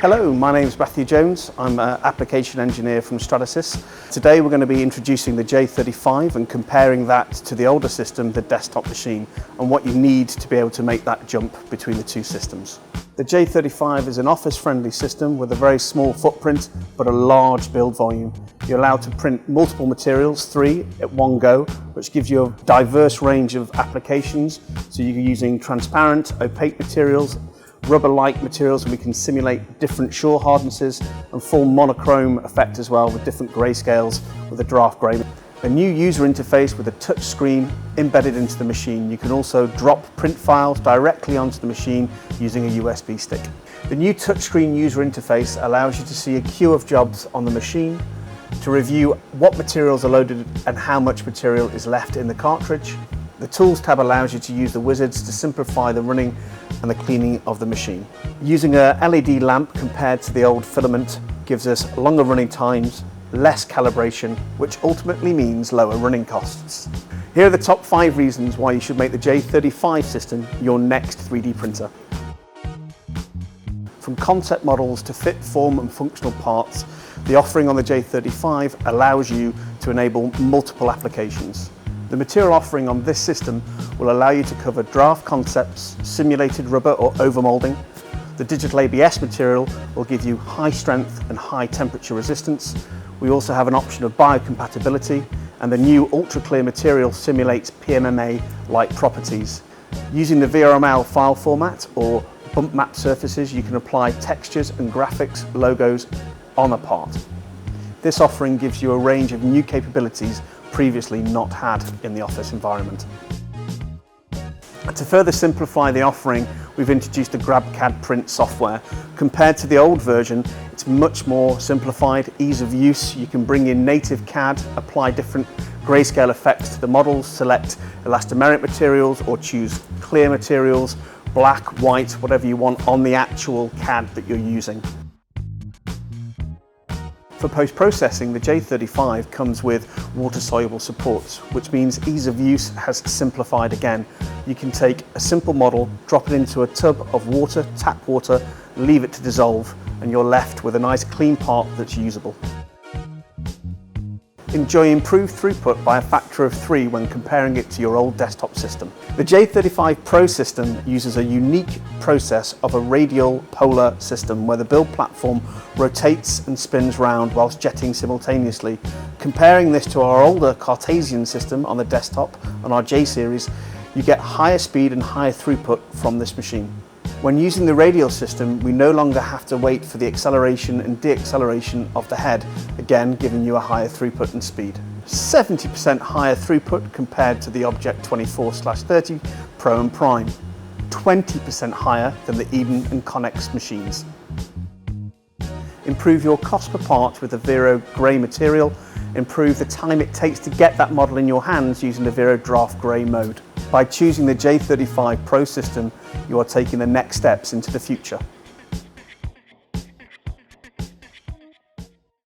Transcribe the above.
Hello, my name is Matthew Jones. I'm an application engineer from Stratasys. Today we're going to be introducing the J35 and comparing that to the older system, the desktop machine, and what you need to be able to make that jump between the two systems. The J35 is an office-friendly system with a very small footprint but a large build volume. You're allowed to print multiple materials, 3 at one go, which gives you a diverse range of applications. So you're using transparent, opaque materials, rubber-like materials, and we can simulate different shore hardnesses and full monochrome effect as well with different grayscales with a draft grey. A new user interface with a touch screen embedded into the machine. You can also drop print files directly onto the machine using a USB stick. The new touchscreen user interface allows you to see a queue of jobs on the machine, to review what materials are loaded and how much material is left in the cartridge. The Tools tab allows you to use the wizards to simplify the running and the cleaning of the machine. Using a LED lamp compared to the old filament gives us longer running times, less calibration, which ultimately means lower running costs. Here are the top 5 reasons why you should make the J35 system your next 3D printer. From concept models to fit, form and functional parts, the offering on the J35 allows you to enable multiple applications. The material offering on this system will allow you to cover draft concepts, simulated rubber or overmolding. The digital ABS material will give you high strength and high temperature resistance. We also have an option of biocompatibility, and the new ultra clear material simulates PMMA-like properties. Using the VRML file format or bump map surfaces, you can apply textures and graphics logos on a part. This offering gives you a range of new capabilities previously not had in the office environment. To further simplify the offering, we've introduced the GrabCAD print software. Compared to the old version, it's much more simplified, ease of use. You can bring in native CAD, apply different grayscale effects to the models, select elastomeric materials or choose clear materials, black, white, whatever you want on the actual CAD that you're using. For post-processing, the J35 comes with water-soluble supports, which means ease of use has simplified again. You can take a simple model, drop it into a tub of water, tap water, leave it to dissolve, and you're left with a nice clean part that's usable. Enjoy improved throughput by a factor of 3 when comparing it to your old desktop system. The J35 Pro system uses a unique process of a radial polar system where the build platform rotates and spins round whilst jetting simultaneously. Comparing this to our older Cartesian system on the desktop on our J series, you get higher speed and higher throughput from this machine. When using the radial system, we no longer have to wait for the acceleration and deacceleration of the head, again giving you a higher throughput and speed. 70% higher throughput compared to the Object 24/30 Pro and Prime. 20% higher than the Eden and Connex machines. Improve your cost per part with the Vero grey material. Improve the time it takes to get that model in your hands using the Vero draft grey mode. By choosing the J35 Pro system, you are taking the next steps into the future.